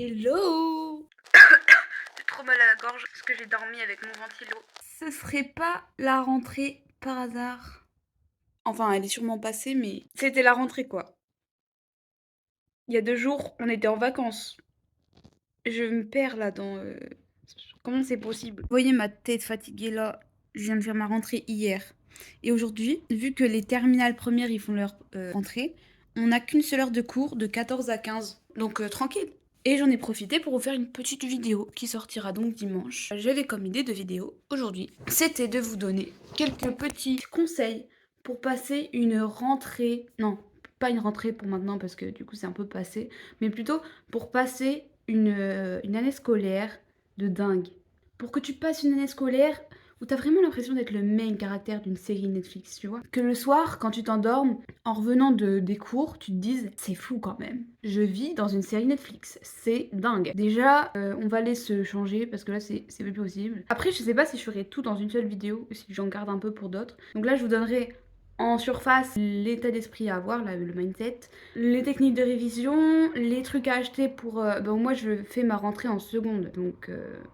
Hello! J'ai trop mal à la gorge parce que j'ai dormi avec mon ventilo. Ce serait pas la rentrée par hasard? Enfin, elle est sûrement passée, mais c'était la rentrée, quoi. Il y a 2 jours, on était en vacances. Je me perds là dans, comment c'est possible? Vous voyez ma tête fatiguée là? Je viens de faire ma rentrée hier et aujourd'hui, vu que les terminales premières, ils font leur, rentrée, on n'a qu'une seule heure de cours de 14 à 15, donc tranquille. Et j'en ai profité pour vous faire une petite vidéo qui sortira donc dimanche. J'avais comme idée de vidéo aujourd'hui, c'était de vous donner quelques petits conseils pour passer une rentrée. Non, pas une rentrée pour maintenant parce que du coup c'est un peu passé, mais plutôt pour passer une année scolaire de dingue. Pour que tu passes une année scolaire où t'as vraiment l'impression d'être le main caractère d'une série Netflix, tu vois. Que le soir, quand tu t'endormes, en revenant des cours, tu te dises, c'est fou quand même. Je vis dans une série Netflix, c'est dingue. Déjà, on va aller se changer parce que là, c'est plus possible. Après, je sais pas si je ferai tout dans une seule vidéo ou si j'en garde un peu pour d'autres. Donc là, je vous donnerai en surface l'état d'esprit à avoir, là, le mindset, les techniques de révision, les trucs à acheter pour... moi, je fais ma rentrée en seconde, donc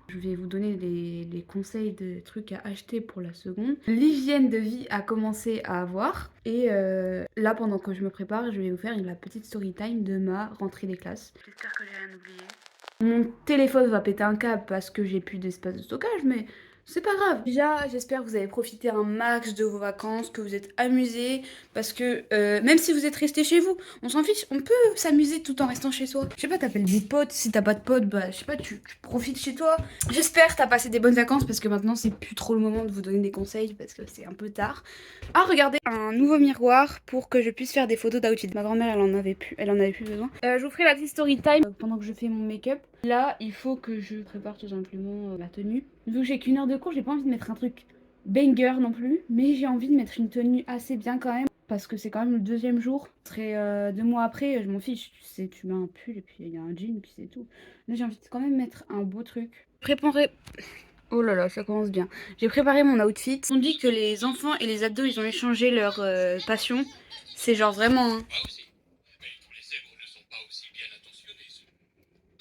je vais vous donner les conseils de trucs à acheter pour la seconde. L'hygiène de vie à commencer à avoir. Et là, pendant que je me prépare, je vais vous faire la petite story time de ma rentrée des classes. J'espère que j'ai rien oublié. Mon téléphone va péter un câble parce que j'ai plus d'espace de stockage, mais c'est pas grave. Déjà, j'espère que vous avez profité un max de vos vacances, que vous êtes amusés, parce que même si vous êtes restés chez vous, on s'en fiche, on peut s'amuser tout en restant chez soi. Je sais pas, t'appelles des potes, si t'as pas de potes, bah je sais pas, tu profites chez toi. J'espère que t'as passé des bonnes vacances, parce que maintenant c'est plus trop le moment de vous donner des conseils, parce que c'est un peu tard. Ah, regardez, un nouveau miroir pour que je puisse faire des photos d'outfit. Ma grand-mère, elle en avait plus besoin. Je vous ferai la petite story time pendant que je fais mon make-up. Là, il faut que je prépare tout simplement ma tenue. Vu que j'ai qu'une heure de cours, j'ai pas envie de mettre un truc banger non plus, mais j'ai envie de mettre une tenue assez bien quand même, parce que c'est quand même le deuxième jour. Ce serait 2 mois après, je m'en fiche. Tu sais, tu mets un pull et puis il y a un jean, puis c'est tout. Là, j'ai envie de quand même mettre un beau truc. Préparer. Oh là là, ça commence bien. J'ai préparé mon outfit. On dit que les enfants et les ados, ils ont échangé leur passion. C'est genre vraiment, hein.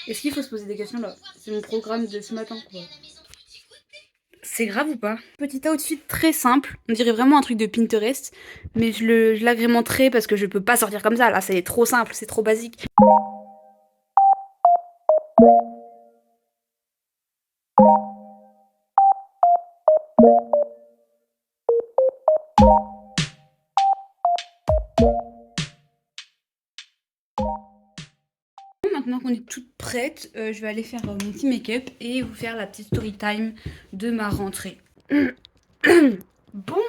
Est-ce qu'il faut se poser des questions là? C'est mon programme de ce matin, quoi. C'est grave ou pas? Petit outfit très simple, on dirait vraiment un truc de Pinterest, mais je l'agrémenterai parce que je peux pas sortir comme ça, là c'est trop simple, c'est trop basique. Maintenant qu'on est toute prête, je vais aller faire mon petit make-up et vous faire la petite story time de ma rentrée. Bon,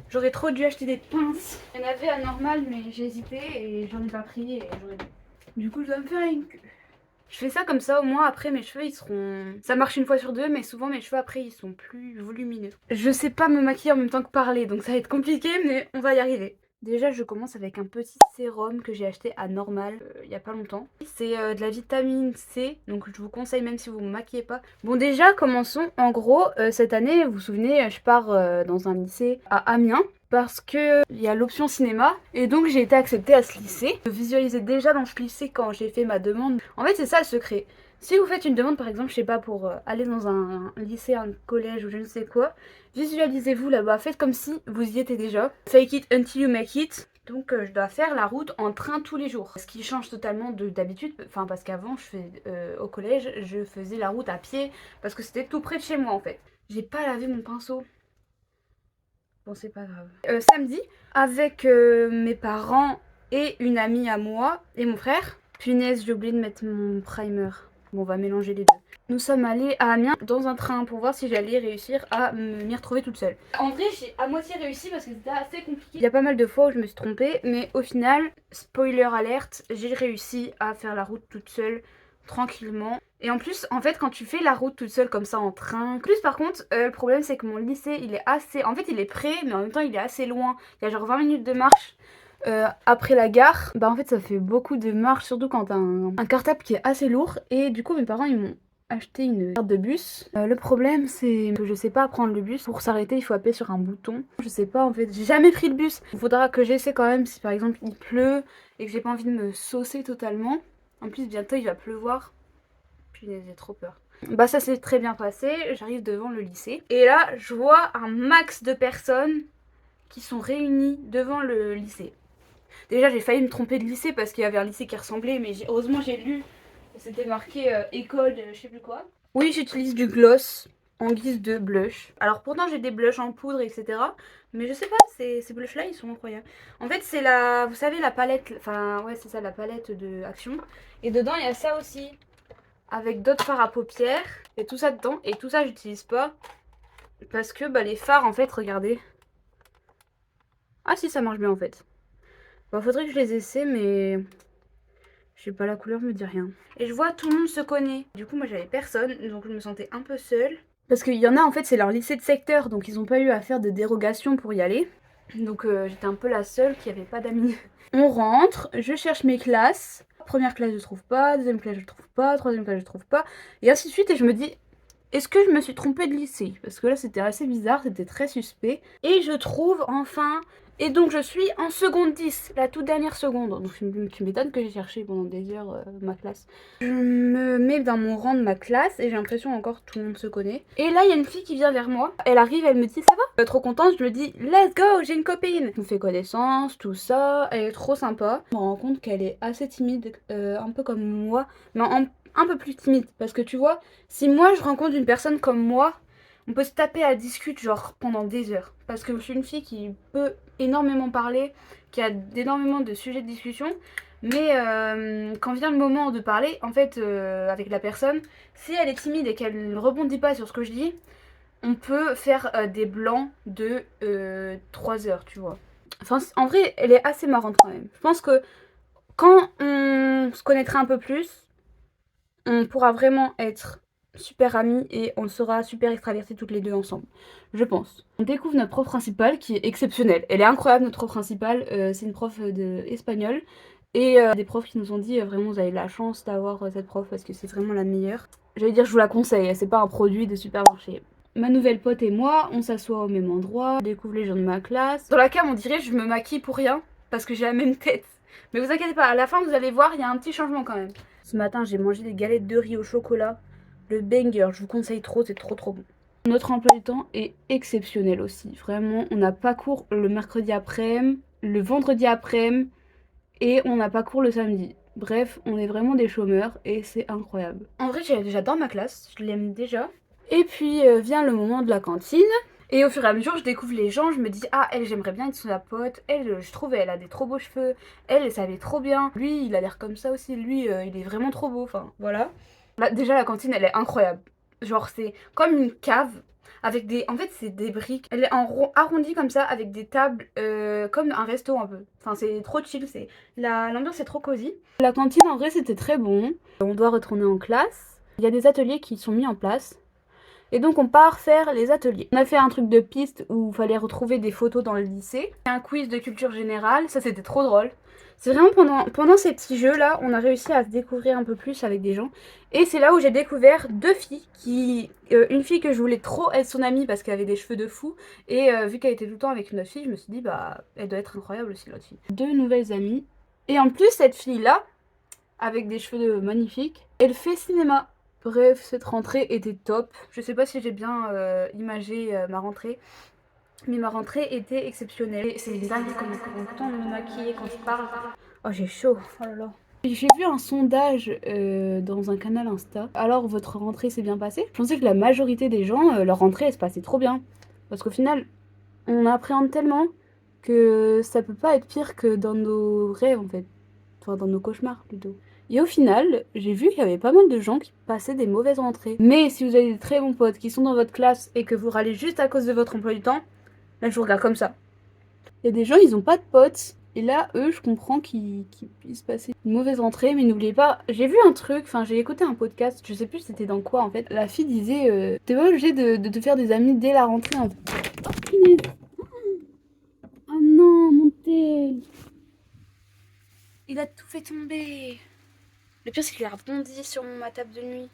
j'aurais trop dû acheter des pinces. Il y en avait à normal, mais j'ai hésité et j'en ai pas pris et j'aurais dû. Du coup, je dois me faire une queue. Je fais ça comme ça, au moins après mes cheveux ils seront... Ça marche une fois sur deux, mais souvent mes cheveux après ils sont plus volumineux. Je sais pas me maquiller en même temps que parler, donc ça va être compliqué, mais on va y arriver. Déjà je commence avec un petit sérum que j'ai acheté à Normal il y a pas longtemps. C'est de la vitamine C, donc je vous conseille même si vous me maquillez pas. Bon déjà commençons, en gros cette année vous vous souvenez je pars dans un lycée à Amiens. Parce que il y a l'option cinéma et donc j'ai été acceptée à ce lycée. Je visualisais déjà dans ce lycée quand j'ai fait ma demande. En fait c'est ça le secret. Si vous faites une demande par exemple, je sais pas, pour aller dans un lycée, un collège ou je ne sais quoi, visualisez-vous là-bas, faites comme si vous y étiez déjà. Fake it until you make it. Donc je dois faire la route en train tous les jours. Ce qui change totalement d'habitude, enfin parce qu'avant au collège, je faisais la route à pied parce que c'était tout près de chez moi en fait. J'ai pas lavé mon pinceau. Bon, c'est pas grave. Samedi, avec mes parents et une amie à moi et mon frère. Punaise, j'ai oublié de mettre mon primer. Bon, on va mélanger les deux. Nous sommes allés à Amiens dans un train pour voir si j'allais réussir à m'y retrouver toute seule. En vrai, j'ai à moitié réussi parce que c'était assez compliqué. Il y a pas mal de fois où je me suis trompée, mais au final, spoiler alerte, j'ai réussi à faire la route toute seule tranquillement. Et en plus, en fait, quand tu fais la route toute seule comme ça en train... Plus par contre, le problème c'est que mon lycée, il est assez... En fait, il est près, mais en même temps, il est assez loin. Il y a genre 20 minutes de marche après la gare. Bah en fait, ça fait beaucoup de marche, surtout quand t'as un cartable qui est assez lourd. Et du coup, mes parents, ils m'ont acheté une carte de bus. Le problème, c'est que je sais pas prendre le bus. Pour s'arrêter, il faut appuyer sur un bouton. Je sais pas, en fait, j'ai jamais pris le bus. Il faudra que j'essaie quand même si par exemple il pleut et que j'ai pas envie de me saucer totalement. En plus, bientôt, il va pleuvoir. Punaise, j'ai trop peur. Bah ça s'est très bien passé, j'arrive devant le lycée. Et là, je vois un max de personnes qui sont réunies devant le lycée. Déjà, j'ai failli me tromper de lycée parce qu'il y avait un lycée qui ressemblait, mais heureusement j'ai lu, c'était marqué école, je sais plus quoi. Oui, j'utilise du gloss en guise de blush. Alors pourtant j'ai des blushs en poudre, etc. Mais je sais pas, ces blushs là ils sont incroyables. En fait c'est vous savez la palette, enfin ouais c'est ça, la palette de Action. Et dedans il y a ça aussi, avec d'autres fards à paupières. Et tout ça dedans, et tout ça j'utilise pas. Parce que bah les fards en fait, regardez. Ah si, ça marche bien en fait. Bah faudrait que je les essaie, mais je sais pas, la couleur me dit rien. Et je vois tout le monde se connaît. Du coup moi j'avais personne, donc je me sentais un peu seule. Parce qu'il y en a en fait, c'est leur lycée de secteur, donc ils n'ont pas eu à faire de dérogation pour y aller. Donc j'étais un peu la seule qui avait pas d'amis. On rentre, je cherche mes classes. Première classe je trouve pas, deuxième classe je trouve pas, troisième classe je trouve pas. Et ainsi de suite, et je me dis, est-ce que je me suis trompée de lycée? Parce que là c'était assez bizarre, c'était très suspect. Et je trouve enfin... Et donc je suis en seconde 10, la toute dernière seconde. Donc tu m'étonnes que j'ai cherché pendant des heures ma classe. Je me mets dans mon rang de ma classe et j'ai l'impression encore tout le monde se connaît. Et là il y a une fille qui vient vers moi. Elle arrive, elle me dit ça va? Trop contente, je me dis let's go, j'ai une copine. On fait connaissance, tout ça. Elle est trop sympa. Je me rends compte qu'elle est assez timide, un peu comme moi. Mais un peu plus timide. Parce que tu vois, si moi je rencontre une personne comme moi, on peut se taper à discuter genre pendant des heures. Parce que je suis une fille qui peut énormément parler, qui a énormément de sujets de discussion. Mais quand vient le moment de parler, en fait, avec la personne, si elle est timide et qu'elle ne rebondit pas sur ce que je dis, on peut faire des blancs de 3 heures, tu vois. Enfin, en vrai, elle est assez marrante quand même. Je pense que quand on se connaîtra un peu plus, on pourra vraiment être super amies et on sera super extraverties toutes les deux ensemble, je pense. On découvre notre prof principale qui est exceptionnelle. Elle est incroyable, notre prof principale. C'est une prof d'espagnol. Et des profs qui nous ont dit vraiment vous avez de la chance d'avoir cette prof parce que c'est vraiment la meilleure. J'allais dire je vous la conseille, c'est pas un produit de supermarché. Ma nouvelle pote et moi, on s'assoit au même endroit, on découvre les gens de ma classe. Dans la cam on dirait je me maquille pour rien parce que j'ai la même tête. Mais vous inquiétez pas, à la fin vous allez voir, il y a un petit changement quand même. Ce matin, j'ai mangé des galettes de riz au chocolat. Le banger, je vous conseille trop, c'est trop trop bon. Notre emploi du temps est exceptionnel aussi. Vraiment, on n'a pas cours le mercredi après-midi, le vendredi après-midi et on n'a pas cours le samedi. Bref, on est vraiment des chômeurs et c'est incroyable. En vrai, j'adore ma classe, je l'aime déjà. Et puis vient le moment de la cantine. Et au fur et à mesure, je découvre les gens, je me dis ah elle j'aimerais bien être son pote, elle je trouve elle a des trop beaux cheveux, elle savait trop bien, lui il a l'air comme ça aussi, lui il est vraiment trop beau, enfin voilà. Là, déjà la cantine elle est incroyable, genre c'est comme une cave avec des, en fait c'est des briques, elle est arrondie comme ça avec des tables comme un resto un peu, enfin c'est trop chill, l'ambiance est trop cosy. La cantine en vrai c'était très bon, on doit retourner en classe, il y a des ateliers qui sont mis en place. Et donc on part faire les ateliers. On a fait un truc de piste où il fallait retrouver des photos dans le lycée. Un quiz de culture générale, ça c'était trop drôle. C'est vraiment pendant ces petits jeux là, on a réussi à se découvrir un peu plus avec des gens. Et c'est là où j'ai découvert deux filles une fille que je voulais trop être son amie parce qu'elle avait des cheveux de fou. Et vu qu'elle était tout le temps avec une autre fille, je me suis dit bah elle doit être incroyable aussi l'autre fille. Deux nouvelles amies. Et en plus cette fille là, avec des cheveux magnifiques, elle fait cinéma. Bref, cette rentrée était top. Je sais pas si j'ai bien imagé ma rentrée, mais ma rentrée était exceptionnelle. C'est dingue comme on a le temps de me maquiller quand je parle. Oh, j'ai chaud. Oh là là. J'ai vu un sondage dans un canal Insta. Alors, votre rentrée s'est bien passée? Je pensais que la majorité des gens, leur rentrée, elle se passait trop bien. Parce qu'au final, on appréhende tellement que ça peut pas être pire que dans nos rêves, en fait. Enfin, dans nos cauchemars, plutôt. Et au final, j'ai vu qu'il y avait pas mal de gens qui passaient des mauvaises rentrées. Mais si vous avez des très bons potes qui sont dans votre classe et que vous râlez juste à cause de votre emploi du temps, là je vous regarde comme ça. Il y a des gens, ils ont pas de potes. Et là, eux, je comprends qu'ils puissent passer une mauvaise rentrée. Mais n'oubliez pas, j'ai vu un truc, enfin j'ai écouté un podcast, je sais plus c'était dans quoi en fait. La fille disait, t'es pas obligé de te faire des amis dès la rentrée. En fait. Oh punaise. Oh non, mon tel. Il a tout fait tomber. Le pire, c'est qu'il a rebondi sur ma table de nuit.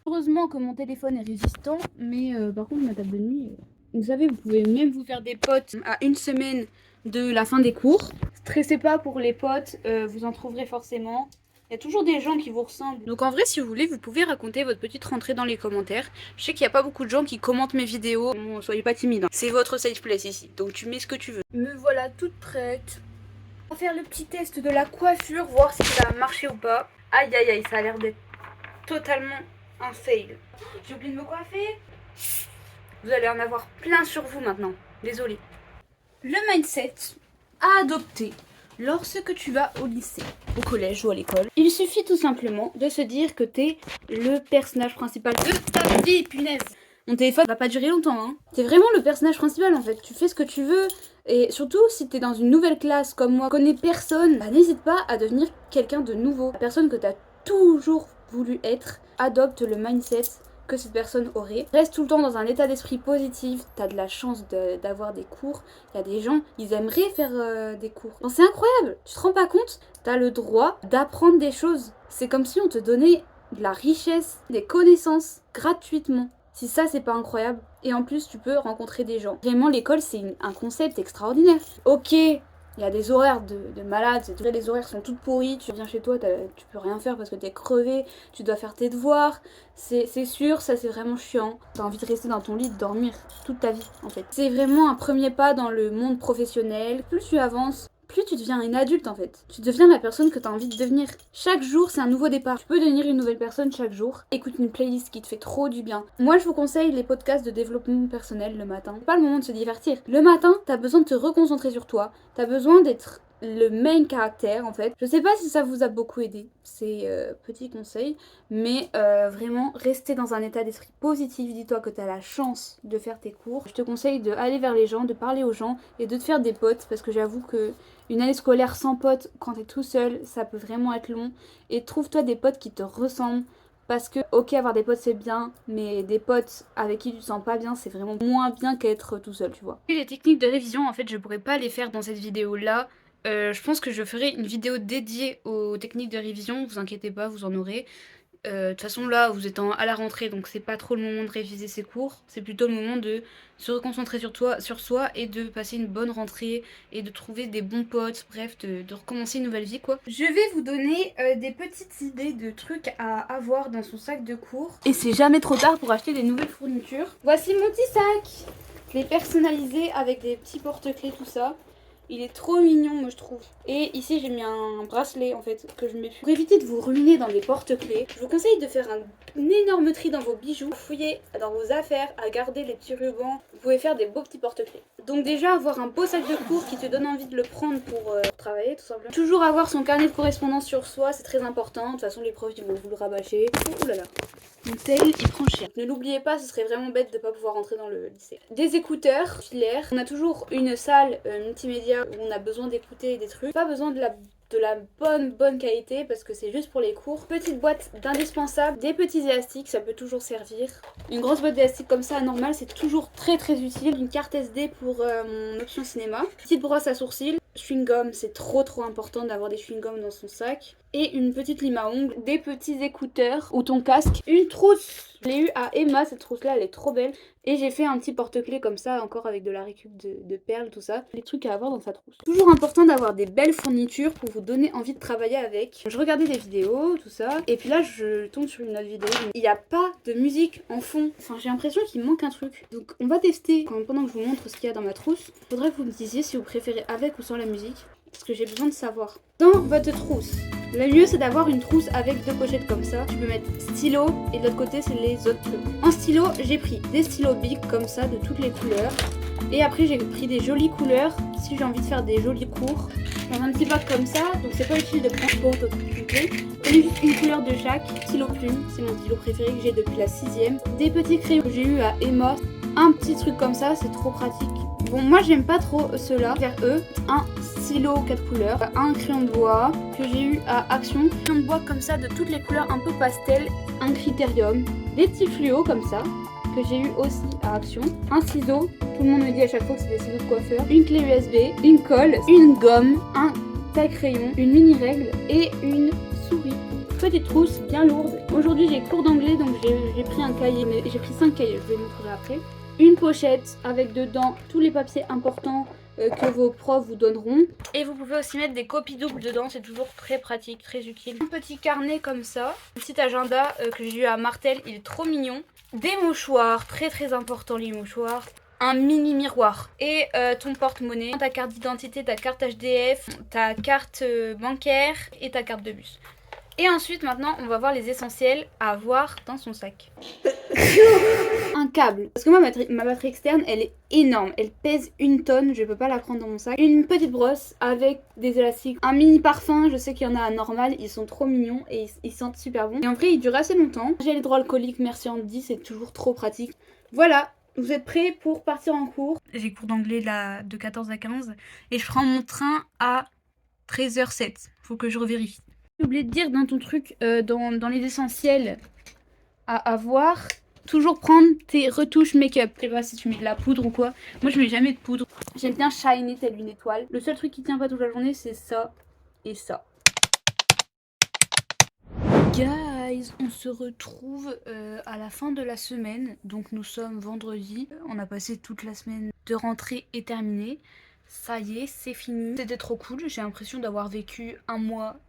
Heureusement que mon téléphone est résistant, mais par contre, ma table de nuit... Vous savez, vous pouvez même vous faire des potes à une semaine de la fin des cours. Stressez pas pour les potes, vous en trouverez forcément. Il y a toujours des gens qui vous ressemblent. Donc en vrai, si vous voulez, vous pouvez raconter votre petite rentrée dans les commentaires. Je sais qu'il n'y a pas beaucoup de gens qui commentent mes vidéos. Bon, soyez pas timide, hein. C'est votre safe place ici, donc tu mets ce que tu veux. Me voilà toute prête. On va faire le petit test de la coiffure, voir si ça a marché ou pas. Aïe aïe aïe, ça a l'air d'être totalement un fail. J'ai oublié de me coiffer. Vous allez en avoir plein sur vous maintenant. Désolée. Le mindset à adopter lorsque tu vas au lycée, au collège ou à l'école. Il suffit tout simplement de se dire que t'es le personnage principal de ta vie, punaise. Mon téléphone va pas durer longtemps, hein. T'es vraiment le personnage principal en fait. Tu fais ce que tu veux. Et surtout, si t'es dans une nouvelle classe comme moi, connais personne, bah n'hésite pas à devenir quelqu'un de nouveau. La personne que t'as toujours voulu être, adopte le mindset que cette personne aurait. Reste tout le temps dans un état d'esprit positif. T'as de la chance d'avoir des cours. Il y a des gens, ils aimeraient faire des cours. C'est incroyable. Tu te rends pas compte? T'as le droit d'apprendre des choses. C'est comme si on te donnait de la richesse, des connaissances gratuitement. Si ça, c'est pas incroyable. Et en plus, tu peux rencontrer des gens. Vraiment, l'école, c'est un concept extraordinaire. Ok, il y a des horaires de malades, les horaires sont toutes pourries, tu viens chez toi, tu peux rien faire parce que t'es crevé, tu dois faire tes devoirs, c'est sûr, ça c'est vraiment chiant. T'as envie de rester dans ton lit, de dormir toute ta vie en fait. C'est vraiment un premier pas dans le monde professionnel. Plus tu avances, plus tu deviens une adulte en fait. Tu deviens la personne que tu as envie de devenir. Chaque jour, c'est un nouveau départ. Tu peux devenir une nouvelle personne chaque jour. Écoute une playlist qui te fait trop du bien. Moi, je vous conseille les podcasts de développement personnel le matin. C'est pas le moment de se divertir. Le matin, t'as besoin de te reconcentrer sur toi. T'as besoin d'être le main caractère en fait. Je sais pas si ça vous a beaucoup aidé, ces petits conseils, mais vraiment rester dans un état d'esprit positif. Dis-toi que tu as la chance de faire tes cours. Je te conseille d'aller vers les gens, de parler aux gens et de te faire des potes parce que j'avoue que une année scolaire sans potes quand t'es tout seul, ça peut vraiment être long. Et trouve-toi des potes qui te ressemblent. Parce que, ok, avoir des potes c'est bien, mais des potes avec qui tu te sens pas bien, c'est vraiment moins bien qu'être tout seul, tu vois. Les techniques de révision, en fait, je pourrais pas les faire dans cette vidéo-là. Je pense que je ferai une vidéo dédiée aux techniques de révision, vous inquiétez pas, vous en aurez. De toute façon là vous êtes à la rentrée donc c'est pas trop le moment de réviser ses cours, c'est plutôt le moment de se reconcentrer sur soi et de passer une bonne rentrée et de trouver des bons potes, bref de recommencer une nouvelle vie quoi. Je vais vous donner des petites idées de trucs à avoir dans son sac de cours. Et c'est jamais trop tard pour acheter des nouvelles fournitures. Voici mon petit sac. Je l'ai personnalisé avec des petits porte-clés tout ça. Il est trop mignon, moi je trouve. Et ici j'ai mis un bracelet en fait que je mets. Pour éviter de vous ruiner dans les porte-clés, je vous conseille de faire un énorme tri dans vos bijoux, fouiller dans vos affaires, à garder les petits rubans. Vous pouvez faire des beaux petits porte-clés. Donc déjà avoir un beau sac de cours qui te donne envie de le prendre pour travailler tout simplement. Toujours avoir son carnet de correspondance sur soi, c'est très important. De toute façon les profs ils vont vous le rabâcher. Ouh là là. Mon tel, il prend cher. Ne l'oubliez pas, ce serait vraiment bête de ne pas pouvoir rentrer dans le lycée. Des écouteurs filaires. On a toujours une salle multimédia où on a besoin d'écouter des trucs. Pas besoin de la bonne qualité parce que c'est juste pour les cours. Petite boîte d'indispensables, des petits élastiques, ça peut toujours servir. Une grosse boîte d'élastiques comme ça, normale, c'est toujours très utile. Une carte SD pour mon option cinéma. Petite brosse à sourcils. Chewing-gum, c'est trop important d'avoir des chewing-gums dans son sac. Et une petite lime à ongles, des petits écouteurs ou ton casque. Une trousse. Je l'ai eu à Emma, cette trousse-là, elle est trop belle. Et j'ai fait un petit porte-clés comme ça, encore avec de la récup de perles, tout ça. Les trucs à avoir dans sa trousse. Toujours important d'avoir des belles fournitures pour vous donner envie de travailler avec. Je regardais des vidéos, tout ça. Et puis là, je tombe sur une autre vidéo. Il n'y a pas de musique en fond. Enfin, j'ai l'impression qu'il manque un truc. Donc, on va tester pendant que je vous montre ce qu'il y a dans ma trousse. Faudrait que vous me disiez si vous préférez avec ou sans la musique. Parce que j'ai besoin de savoir. Dans votre trousse, le mieux c'est d'avoir une trousse avec deux pochettes comme ça. Tu peux mettre stylo et de l'autre côté c'est les autres trucs. En stylo, j'ai pris des stylos Bic comme ça de toutes les couleurs. Et après j'ai pris des jolies couleurs si j'ai envie de faire des jolis cours. Dans un petit bac comme ça, donc c'est pas utile de prendre pour autocoupler. Et juste une couleur de chaque. Stylo plume, c'est mon stylo préféré que j'ai depuis la 6ème. Des petits crayons que j'ai eu à Emma. Un petit truc comme ça, c'est trop pratique. Bon, moi j'aime pas trop ceux-là, vers eux. Un stylo 4 couleurs, un crayon de bois que j'ai eu à Action. Un crayon de bois comme ça de toutes les couleurs un peu pastel, un critérium, des petits fluos comme ça que j'ai eu aussi à Action. Un ciseau, tout le monde me dit à chaque fois que c'est des ciseaux de coiffeur. Une clé USB, une colle, une gomme, un taille-crayon, une mini-règle et une souris. Petite trousse bien lourde. Aujourd'hui j'ai cours d'anglais donc j'ai pris un cahier, mais j'ai pris 5 cahiers, je vais vous montrer après. Une pochette avec dedans tous les papiers importants que vos profs vous donneront. Et vous pouvez aussi mettre des copies doubles dedans, c'est toujours très pratique, très utile. Un petit carnet comme ça, un petit agenda que j'ai eu à Martel, il est trop mignon. Des mouchoirs, très très important les mouchoirs. Un mini miroir et ton porte-monnaie, ta carte d'identité, ta carte HDF, ta carte bancaire et ta carte de bus. Et ensuite maintenant on va voir les essentiels à avoir dans son sac. Un câble, parce que moi ma batterie externe elle est énorme, elle pèse 1 tonne, je peux pas la prendre dans mon sac. Une petite brosse avec des élastiques, un mini parfum, je sais qu'il y en a à Normal, ils sont trop mignons et ils sentent super bon. Et en vrai ils durent assez longtemps. Gel hydroalcoolique, merci Andy, c'est toujours trop pratique. Voilà. Vous êtes prêts pour partir en cours? J'ai cours d'anglais là de 14 à 15 et je prends mon train à 13h07. Faut que je revérifie. J'ai oublié de dire dans ton truc, dans les essentiels à avoir, toujours prendre tes retouches make-up. Je sais pas si tu mets de la poudre ou quoi. Moi je mets jamais de poudre. J'aime bien shiner telle une étoile. Le seul truc qui tient pas toute la journée c'est ça et ça. Guys, on se retrouve à la fin de la semaine, donc nous sommes vendredi, on a passé toute la semaine de rentrée et terminée, ça y est, c'est fini. C'était trop cool, j'ai l'impression d'avoir vécu un mois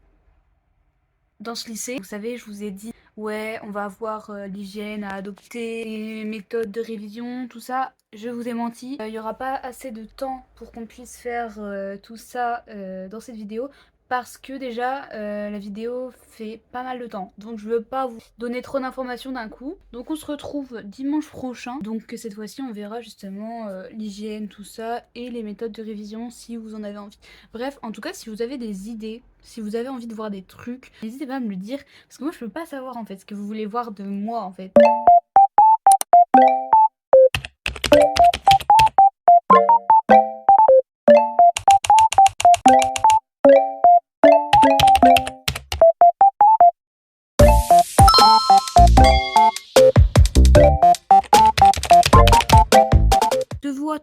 dans ce lycée. Vous savez, je vous ai dit, ouais, on va avoir l'hygiène à adopter, les méthodes de révision, tout ça. Je vous ai menti, il n'y aura pas assez de temps pour qu'on puisse faire tout ça dans cette vidéo. Parce que déjà, la vidéo fait pas mal de temps. Donc je veux pas vous donner trop d'informations d'un coup. Donc on se retrouve dimanche prochain. Donc cette fois-ci, on verra justement l'hygiène, tout ça, et les méthodes de révision si vous en avez envie. Bref, en tout cas, si vous avez des idées, si vous avez envie de voir des trucs, n'hésitez pas à me le dire. Parce que moi, je peux pas savoir en fait ce que vous voulez voir de moi en fait.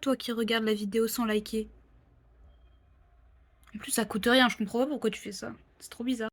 Toi qui regarde la vidéo sans liker. En plus ça coûte rien, je comprends pas pourquoi tu fais ça. C'est trop bizarre.